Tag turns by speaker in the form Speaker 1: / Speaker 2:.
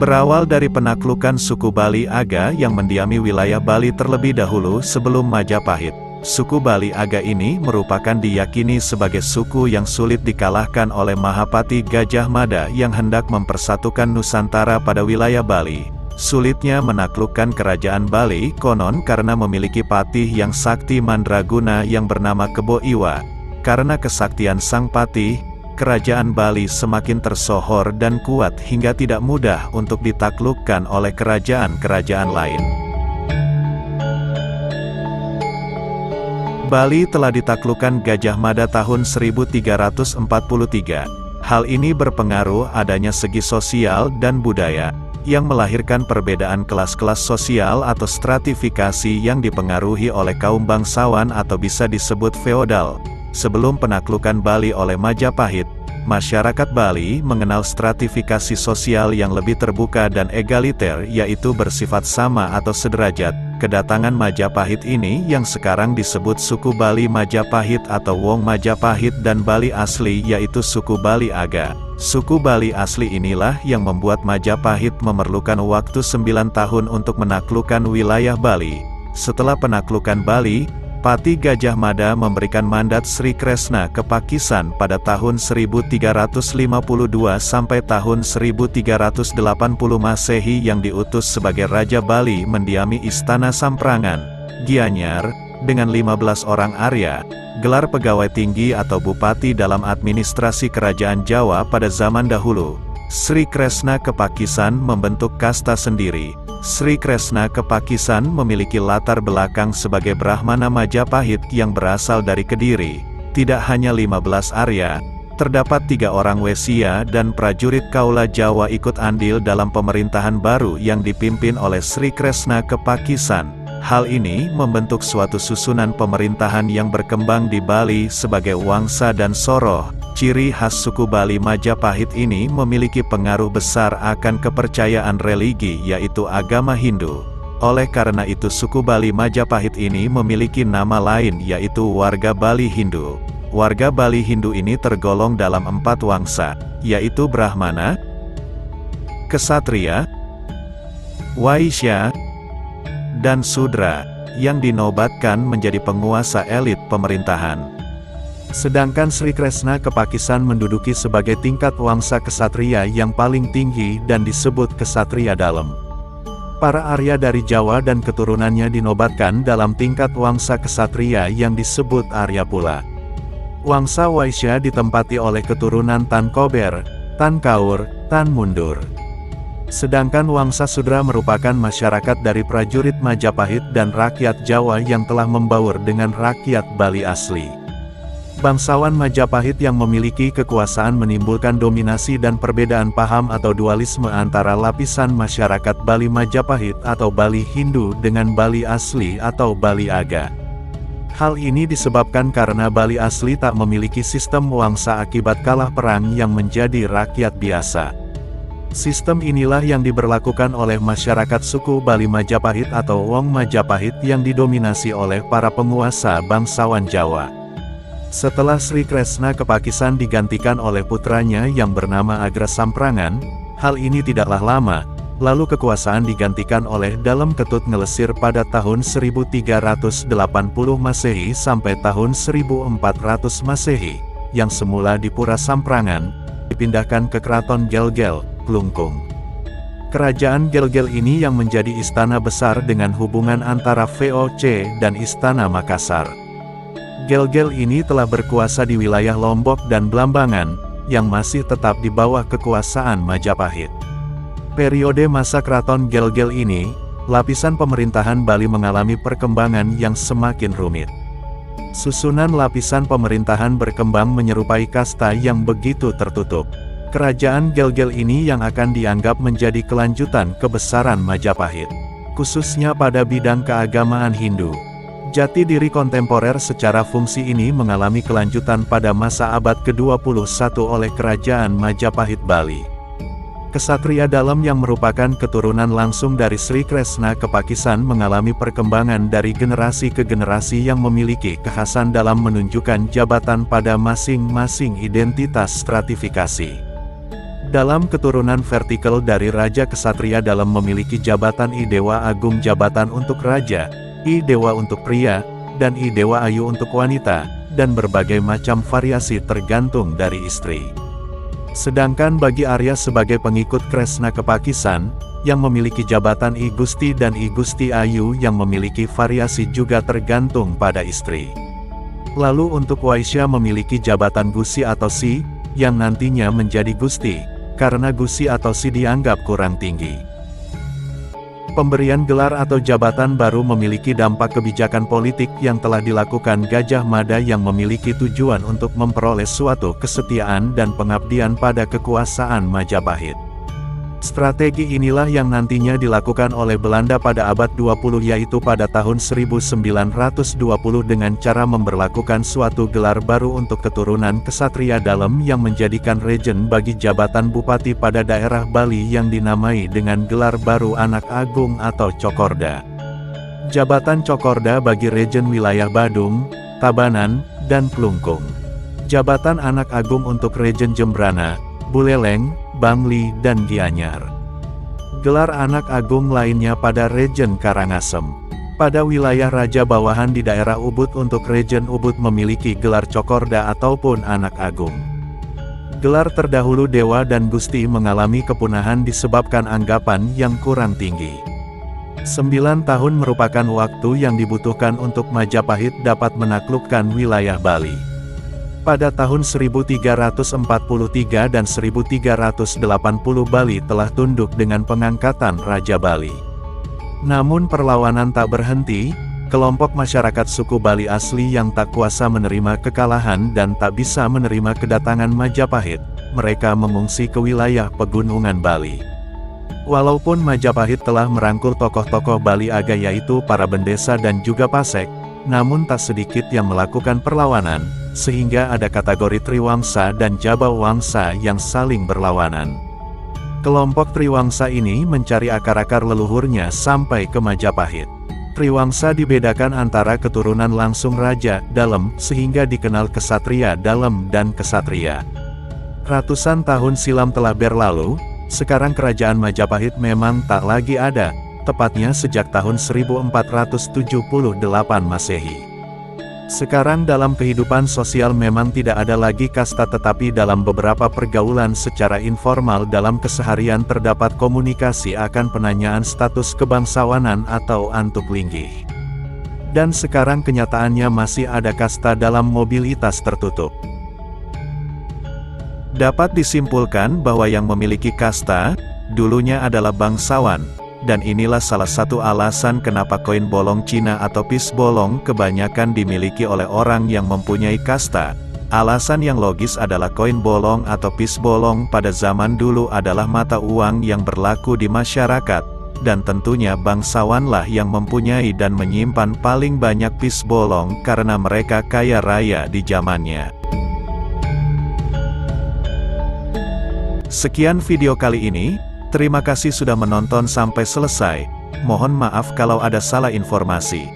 Speaker 1: Berawal dari penaklukan suku Bali Aga yang mendiami wilayah Bali terlebih dahulu sebelum Majapahit. Suku Bali Aga ini merupakan diyakini sebagai suku yang sulit dikalahkan oleh Mahapati Gajah Mada yang hendak mempersatukan Nusantara pada wilayah Bali. Sulitnya menaklukkan kerajaan Bali konon karena memiliki patih yang sakti mandraguna yang bernama Kebo Iwa. Karena kesaktian sang patih, kerajaan Bali semakin tersohor dan kuat hingga tidak mudah untuk ditaklukkan oleh kerajaan-kerajaan lain. Bali telah ditaklukkan Gajah Mada tahun 1343. Hal ini berpengaruh adanya segi sosial dan budaya, yang melahirkan perbedaan kelas-kelas sosial atau stratifikasi yang dipengaruhi oleh kaum bangsawan atau bisa disebut feodal. Sebelum penaklukan Bali oleh Majapahit, masyarakat Bali mengenal stratifikasi sosial yang lebih terbuka dan egaliter, yaitu bersifat sama atau sederajat. Kedatangan Majapahit ini yang sekarang disebut suku Bali Majapahit atau Wong Majapahit dan Bali asli yaitu suku Bali Aga. Suku Bali asli inilah yang membuat Majapahit memerlukan waktu 9 tahun untuk menaklukkan wilayah Bali. Setelah penaklukan Bali, Patih Gajah Mada memberikan mandat Sri Kresna ke Pakisan pada tahun 1352 sampai tahun 1380 Masehi yang diutus sebagai Raja Bali mendiami Istana Samprangan, Gianyar, dengan 15 orang Arya, gelar pegawai tinggi atau bupati dalam administrasi kerajaan Jawa pada zaman dahulu. Sri Kresna ke Pakisan membentuk kasta sendiri. Sri Kresna ke Pakisan memiliki latar belakang sebagai Brahmana Majapahit yang berasal dari Kediri. Tidak hanya 15 Arya, terdapat 3 orang Wesya dan prajurit Kaula Jawa ikut andil dalam pemerintahan baru yang dipimpin oleh Sri Kresna ke Pakisan. Hal ini membentuk suatu susunan pemerintahan yang berkembang di Bali sebagai Wangsa dan Soroh. Ciri khas suku Bali Majapahit ini memiliki pengaruh besar akan kepercayaan religi yaitu agama Hindu. Oleh karena itu suku Bali Majapahit ini memiliki nama lain yaitu warga Bali Hindu. Warga Bali Hindu ini tergolong dalam 4 wangsa, yaitu Brahmana, Ksatria, Waisya, dan Sudra, yang dinobatkan menjadi penguasa elit pemerintahan. Sedangkan Sri Kresna ke Pakisan menduduki sebagai tingkat wangsa Ksatria yang paling tinggi dan disebut Ksatria Dalam. Para Arya dari Jawa dan keturunannya dinobatkan dalam tingkat wangsa Ksatria yang disebut Arya pula. Wangsa Waisya ditempati oleh keturunan Tan Kober, Tan Kaur, Tan Mundur. Sedangkan wangsa Sudra merupakan masyarakat dari prajurit Majapahit dan rakyat Jawa yang telah membaur dengan rakyat Bali asli. Bangsawan Majapahit yang memiliki kekuasaan menimbulkan dominasi dan perbedaan paham atau dualisme antara lapisan masyarakat Bali Majapahit atau Bali Hindu dengan Bali asli atau Bali Aga. Hal ini disebabkan karena Bali asli tak memiliki sistem wangsa akibat kalah perang yang menjadi rakyat biasa. Sistem inilah yang diberlakukan oleh masyarakat suku Bali Majapahit atau Wong Majapahit yang didominasi oleh para penguasa bangsawan Jawa. Setelah Sri Kresna ke Pakisan digantikan oleh putranya yang bernama Agra Samprangan, hal ini tidaklah lama, lalu kekuasaan digantikan oleh Dalem Ketut Ngelesir pada tahun 1380 Masehi sampai tahun 1400 Masehi, yang semula di Pura Samprangan, dipindahkan ke Keraton Gelgel, Klungkung. Kerajaan Gelgel ini yang menjadi istana besar dengan hubungan antara VOC dan Istana Makassar. Gelgel ini telah berkuasa di wilayah Lombok dan Blambangan, yang masih tetap di bawah kekuasaan Majapahit. Periode masa Keraton Gelgel ini, lapisan pemerintahan Bali mengalami perkembangan yang semakin rumit. Susunan lapisan pemerintahan berkembang menyerupai kasta yang begitu tertutup. Kerajaan Gelgel ini yang akan dianggap menjadi kelanjutan kebesaran Majapahit, khususnya pada bidang keagamaan Hindu. Jati diri kontemporer secara fungsi ini mengalami kelanjutan pada masa abad ke-21 oleh Kerajaan Majapahit Bali. Ksatria Dalam yang merupakan keturunan langsung dari Sri Kresna ke Pakisan mengalami perkembangan dari generasi ke generasi yang memiliki kekhasan dalam menunjukkan jabatan pada masing-masing identitas stratifikasi. Dalam keturunan vertikal dari Raja Kesatria dalam memiliki jabatan I Dewa Agung, jabatan untuk Raja, I Dewa untuk pria, dan I Dewa Ayu untuk wanita, dan berbagai macam variasi tergantung dari istri. Sedangkan bagi Arya sebagai pengikut Kresna Kepakisan, yang memiliki jabatan I Gusti dan I Gusti Ayu yang memiliki variasi juga tergantung pada istri. Lalu untuk Waisya memiliki jabatan Gusi atau Si, yang nantinya menjadi Gusti, karena Gusi atau Si dianggap kurang tinggi. Pemberian gelar atau jabatan baru memiliki dampak kebijakan politik yang telah dilakukan Gajah Mada yang memiliki tujuan untuk memperoleh suatu kesetiaan dan pengabdian pada kekuasaan Majapahit. Strategi inilah yang nantinya dilakukan oleh Belanda pada abad 20, yaitu pada tahun 1920 dengan cara memberlakukan suatu gelar baru untuk keturunan kesatria dalam yang menjadikan regen bagi jabatan bupati pada daerah Bali yang dinamai dengan gelar baru Anak Agung atau Cokorda. Jabatan Cokorda bagi regen wilayah Badung, Tabanan, dan Klungkung. Jabatan Anak Agung untuk regen Jembrana, Buleleng, Bangli, dan Gianyar. Gelar Anak Agung lainnya pada Regen Karangasem. Pada wilayah Raja Bawahan di daerah Ubud untuk Regen Ubud memiliki gelar Cokorda ataupun Anak Agung. Gelar terdahulu Dewa dan Gusti mengalami kepunahan disebabkan anggapan yang kurang tinggi. 9 tahun merupakan waktu yang dibutuhkan untuk Majapahit dapat menaklukkan wilayah Bali. Pada tahun 1343 dan 1380 Bali telah tunduk dengan pengangkatan Raja Bali. Namun perlawanan tak berhenti, kelompok masyarakat suku Bali asli yang tak kuasa menerima kekalahan dan tak bisa menerima kedatangan Majapahit, mereka mengungsi ke wilayah pegunungan Bali. Walaupun Majapahit telah merangkul tokoh-tokoh Bali Aga yaitu para Bendesa dan juga Pasek, namun tak sedikit yang melakukan perlawanan, sehingga ada kategori Triwangsa dan Jabawangsa yang saling berlawanan. Kelompok Triwangsa ini mencari akar-akar leluhurnya sampai ke Majapahit. Triwangsa dibedakan antara keturunan langsung Raja Dalem sehingga dikenal Kesatria Dalem dan Kesatria. Ratusan tahun silam telah berlalu, sekarang kerajaan Majapahit memang tak lagi ada, tepatnya sejak tahun 1478 Masehi. Sekarang dalam kehidupan sosial memang tidak ada lagi kasta, tetapi dalam beberapa pergaulan secara informal dalam keseharian terdapat komunikasi akan penanyaan status kebangsawanan atau antuk linggih. Dan sekarang kenyataannya masih ada kasta dalam mobilitas tertutup. Dapat disimpulkan bahwa yang memiliki kasta, dulunya adalah bangsawan. Dan inilah salah satu alasan kenapa koin bolong Cina atau pis bolong kebanyakan dimiliki oleh orang yang mempunyai kasta. Alasan yang logis adalah koin bolong atau pis bolong pada zaman dulu adalah mata uang yang berlaku di masyarakat, dan tentunya bangsawanlah yang mempunyai dan menyimpan paling banyak pis bolong karena mereka kaya raya di zamannya. Sekian video kali ini. Terima kasih sudah menonton sampai selesai. Mohon maaf kalau ada salah informasi.